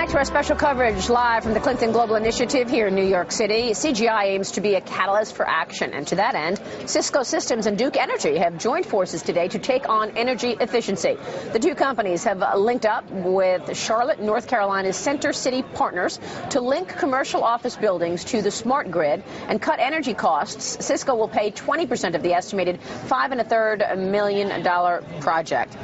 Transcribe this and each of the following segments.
back to our special coverage live from the Clinton Global Initiative here in New York City. CGI aims to be a catalyst for action, and to that end, Cisco Systems and Duke Energy have joined forces today to take on energy efficiency. The two companies have linked up with Charlotte, North Carolina's Center City partners to link commercial office buildings to the smart grid and cut energy costs. Cisco will pay 20% of the estimated $5.25 million project,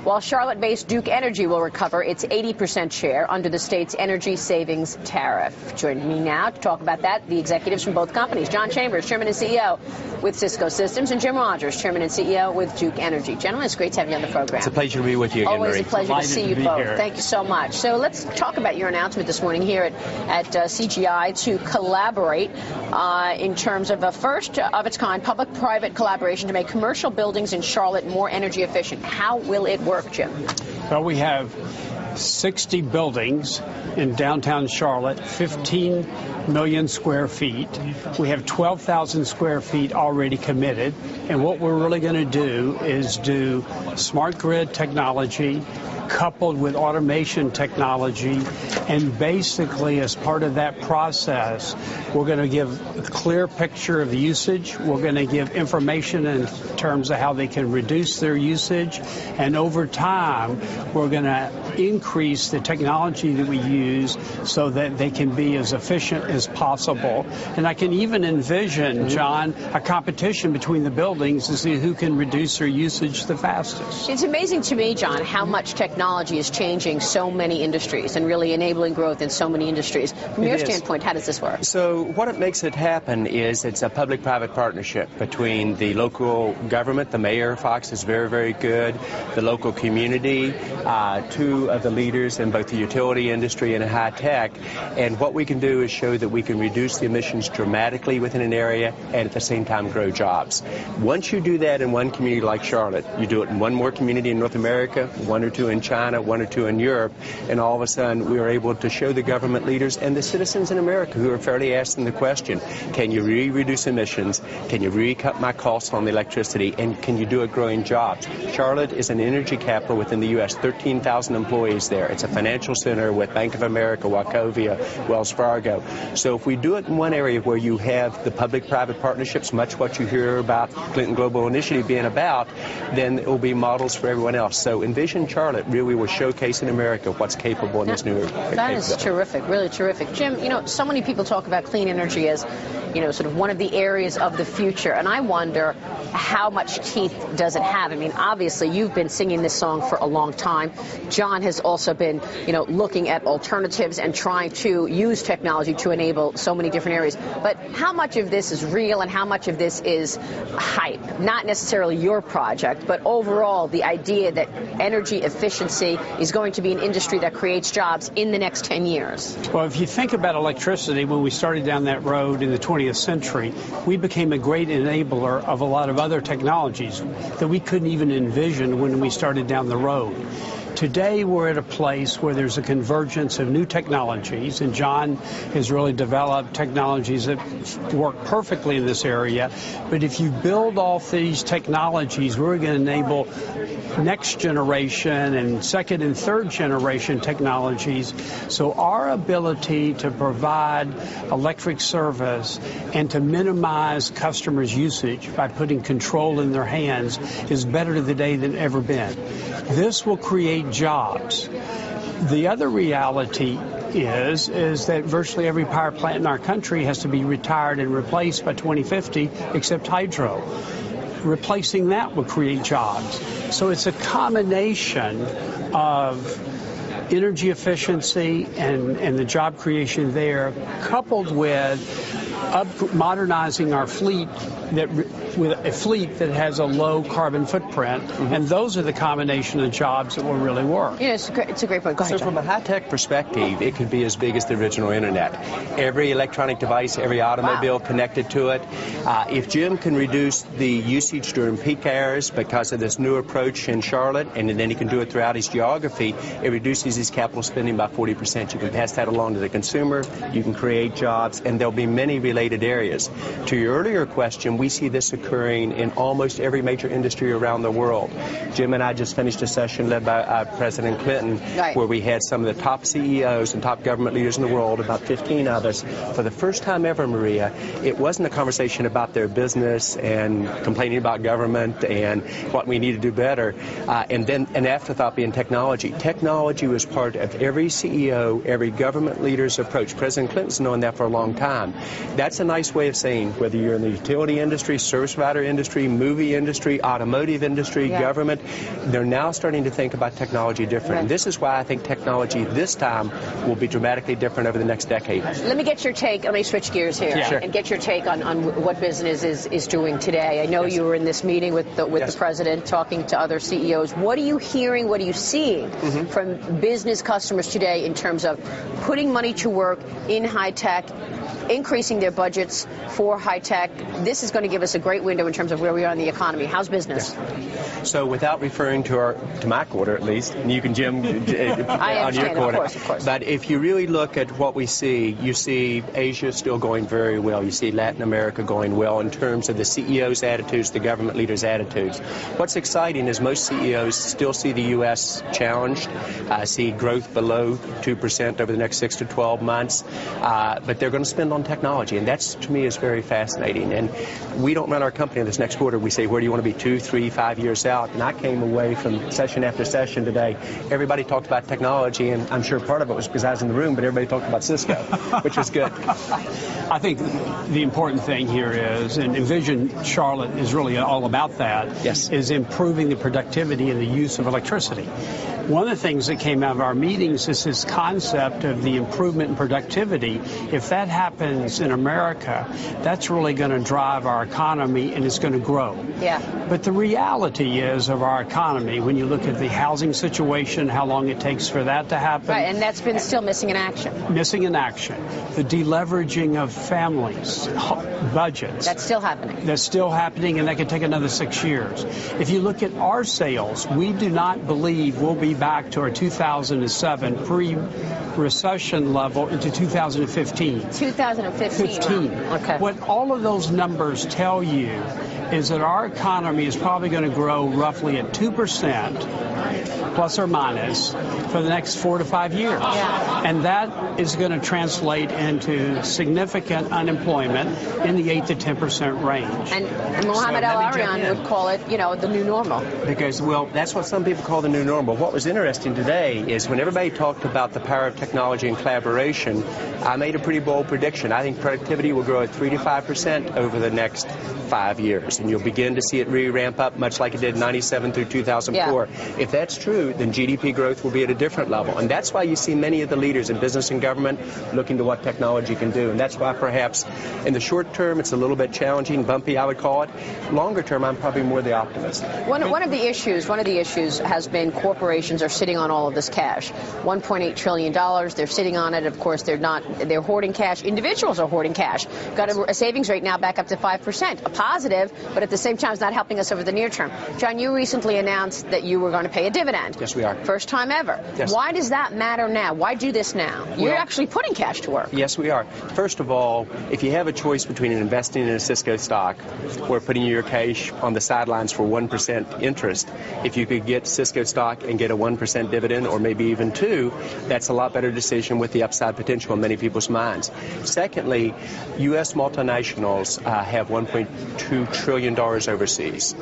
while Charlotte-based Duke Energy will recover its 80% share under the state's energy savings tariff. Joining me now to talk about that, the executives from both companies, John Chambers, Chairman and CEO with Cisco Systems, and Jim Rogers, Chairman and CEO with Duke Energy. Gentlemen, it's great to have you on the program. It's a pleasure to be with you again, Always Marie. a pleasure to see you both. Thank you so much. So let's talk about your announcement this morning here at CGI to collaborate in terms of a first of its kind public-private collaboration to make commercial buildings in Charlotte more energy efficient. How will it work, Jim? Well, we have 60 buildings in downtown Charlotte, 15 million square feet. We have 12,000 square feet already committed. And what we're really going to do is do smart grid technology coupled with automation technology. And basically, as part of that process, we're going to give a clear picture of the usage. We're going to give information in terms of how they can reduce their usage. And over time, we're going to increase the technology that we use so that they can be as efficient as possible. And I can even envision, John, a competition between the buildings to see who can reduce their usage the fastest. It's amazing to me, John, how much technology is changing so many industries and really enabling growth in so many industries. From your standpoint, how does this work? So what makes it happen is it's a public-private partnership between the local government. The mayor, Fox, is very, very good. The local community, two of the leaders in both the utility industry and high tech. And what we can do is show that we can reduce the emissions dramatically within an area and at the same time grow jobs. Once you do that in one community like Charlotte, you do it in one more community in North America, one or two in China, one or two in Europe, and all of a sudden we are able to show the government leaders and the citizens in America who are fairly asking the question, can you really reduce emissions? Can you really cut my costs on the electricity? And can you do it growing jobs? Charlotte is an energy capital within the U.S., 13,000 employees there. It's a financial center with Bank of America, Wachovia, Wells Fargo. So if we do it in one area where you have the public-private partnerships, much what you hear about Clinton Global Initiative being about, then it will be models for everyone else. So envision Charlotte really will showcase in America what's capable in this new area. That is terrific, really terrific. Jim, you know, so many people talk about clean energy as, you know, sort of one of the areas of the future, and I wonder how much teeth does it have? I mean, obviously, you've been singing this song for a long time. John has also been, you know, looking at alternatives and trying to use technology to enable so many different areas. But how much of this is real and how much of this is hype? Not necessarily your project, but overall the idea that energy efficiency is going to be an industry that creates jobs in the next 10 years. Well, if you think about electricity, when we started down that road in the 20th century, we became a great enabler of a lot of other technologies that we couldn't even envision when we started down the road. Today, we're at a place where there's a convergence of new technologies, and John has really developed technologies that work perfectly in this area. But if you build off these technologies, we're going to enable next generation and second and third generation technologies. So our ability to provide electric service and to minimize customers' usage by putting control in their hands is better today than ever been. This will create jobs. The other reality is that virtually every power plant in our country has to be retired and replaced by 2050, except hydro. Replacing that will create jobs. So it's a combination of energy efficiency and the job creation there, coupled with modernizing our fleet with a fleet that has a low carbon footprint, and those are the combination of jobs that will really work. Yeah, it's a great point. Go ahead, So from a high-tech perspective, it could be as big as the original internet. Every electronic device, every automobile connected to it. If Jim can reduce the usage during peak hours because of this new approach in Charlotte, and then he can do it throughout his geography, it reduces his capital spending by 40%. You can pass that along to the consumer, you can create jobs, and there'll be many related areas. To your earlier question, we see this occurring in almost every major industry around the world. Jim and I just finished a session led by President Clinton, right, where we had some of the top CEOs and top government leaders in the world, about 15 of us. For the first time ever, Maria, it wasn't a conversation about their business and complaining about government and what we need to do better, and then an afterthought being technology. Technology was part of every CEO, every government leader's approach. President Clinton's known that for a long time. That's a nice way of saying whether you're in the utility industry, service provider industry, movie industry, automotive industry, government, they're now starting to think about technology different. And this is why I think technology this time will be dramatically different over the next decade. Let me get your take. Let me switch gears here and get your take on what business is doing today. I know you were in this meeting with the president, talking to other CEOs. What are you hearing? What are you seeing from business customers today in terms of putting money to work in high tech, increasing their budgets for high tech? This is going to give us a great window in terms of where we are in the economy. How's business? So without referring to my quarter, at least, and you can, Jim, on your quarter. Of course. But if you really look at what we see, you see Asia still going very well. You see Latin America going well in terms of the CEOs' attitudes, the government leaders' attitudes. What's exciting is most CEOs still see the U.S. challenged, see growth below 2% over the next 6 to 12 months, but they're going to spend on technology, and that's, to me, is very fascinating. And we don't run our company in this next quarter. We say, where do you want to be 2, 3, 5 years out? And I came away from session after session today. Everybody talked about technology, and I'm sure part of it was because I was in the room, but everybody talked about Cisco, which was good. I think the important thing here is, and Envision Charlotte is really all about that, is improving the productivity and the use of electricity. One of the things that came out of our meetings is this concept of the improvement in productivity. If that happens in America, that's really going to drive our economy, and it's going to grow. But the reality is of our economy, when you look at the housing situation, how long it takes for that to happen. Right, and that's been still missing in action. Missing in action. The deleveraging of families, budgets. That's still happening. That's still happening, and that could take another 6 years. If you look at our sales, we do not believe we'll be back to our 2007 pre-recession level into 2015. 2015. Wow. Okay. What all of those numbers tell you is that our economy is probably going to grow roughly at 2%, plus or minus, for the next 4 to 5 years. And that is going to translate into significant unemployment in the 8 to 10% range. And Mohammed El-Arian would call it, the new normal. Because, well, that's what some people call the new normal. What was interesting today is when everybody talked about the power of technology and collaboration, I made a pretty bold prediction. I think productivity will grow at 3 to 5% over the next 5 years. And you'll begin to see it re-ramp up much like it did in 97 through 2004. If that's true, then GDP growth will be at a different level. And that's why you see many of the leaders in business and government looking to what technology can do. And that's why perhaps in the short term it's a little bit challenging, bumpy, I would call it. Longer term, I'm probably more the optimist. One of the issues has been corporations are sitting on all of this cash. $1.8 trillion. They're sitting on it. Of course, they're hoarding cash. Individuals are hoarding cash. Got a savings rate now back up to 5%. A positive, but at the same time, it's not helping us over the near term. John, you recently announced that you were going to pay a dividend. Yes, we are. First time ever. Yes. Why does that matter now? Why do this now? You're actually putting cash to work. Yes, we are. First of all, if you have a choice between investing in a Cisco stock or putting your cash on the sidelines for 1% interest, if you could get Cisco stock and get a 1% dividend or maybe even 2%, that's a lot better decision with the upside potential in many people's minds. Secondly, U.S. multinationals have $1.2 trillion overseas.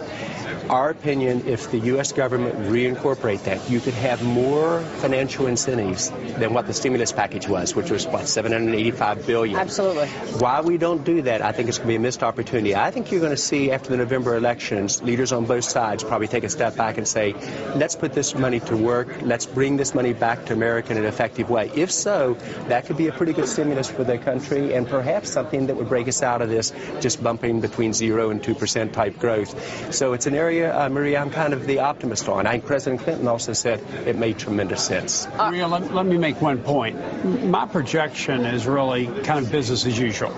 Our opinion, if the U.S. government reincorporate that, you could have more financial incentives than what the stimulus package was, which was, $785 billion. Absolutely. Why we don't do that, I think it's going to be a missed opportunity. I think you're going to see after the November elections, leaders on both sides probably take a step back and say, let's put this money to work. Let's bring this money back to America in an effective way. If so, that could be a pretty good stimulus for the country and perhaps something that would break us out of this just bumping between 0 and 2% type growth. So it's an area, Maria, I'm kind of the optimist on. I think President Clinton also said it made tremendous sense. Maria, let me make one point. My projection is really kind of business as usual.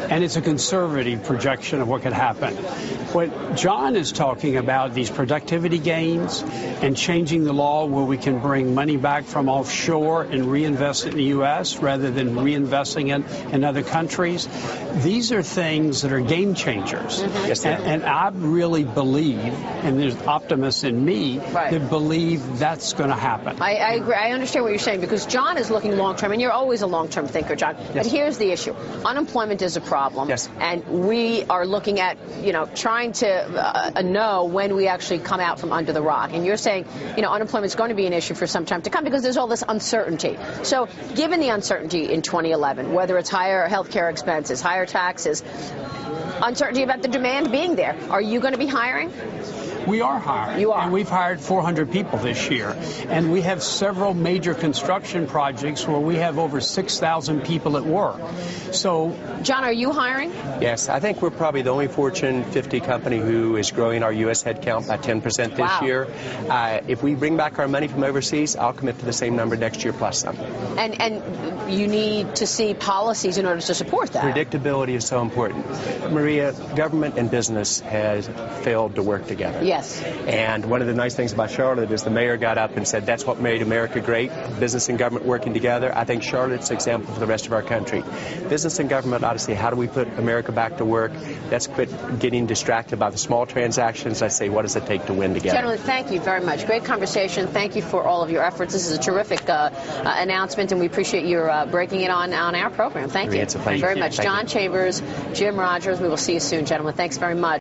and it's a conservative projection of what could happen. What John is talking about, these productivity gains and changing the law where we can bring money back from offshore and reinvest it in the U.S. rather than reinvesting it in other countries, these are things that are game changers. Yes, and I really believe, and there's optimists in me that believe that's going to happen. I agree. I understand what you're saying, because John is looking long-term, and you're always a long-term thinker, John. Yes. But here's the issue. Unemployment is a problem. Yes. And we are looking at, trying to know when we actually come out from under the rock. And you're saying, unemployment is going to be an issue for some time to come because there's all this uncertainty. So given the uncertainty in 2011, whether it's higher health care expenses, higher taxes, uncertainty about the demand being there, are you going to be hiring? We are hiring. You are. And we've hired 400 people this year. And we have several major construction projects where we have over 6,000 people at work. So, John, are you hiring? Yes, I think we're probably the only Fortune 50 company who is growing our U.S. headcount by 10% this year. If we bring back our money from overseas, I'll commit to the same number next year plus some. And you need to see policies in order to support that. Predictability is so important. Maria, government and business has failed to work together. Yes. And one of the nice things about Charlotte is the mayor got up and said that's what made America great, business and government working together. I think Charlotte's an example for the rest of our country. Business and government ought to say, how do we put America back to work? Let's quit getting distracted by the small transactions. Let's say, what does it take to win together? Gentlemen, thank you very much. Great conversation. Thank you for all of your efforts. This is a terrific announcement, and we appreciate your breaking it on our program. Thank you. It's a pleasure. Very much. John Chambers, Jim Rogers. We will see you soon, gentlemen. Thanks very much.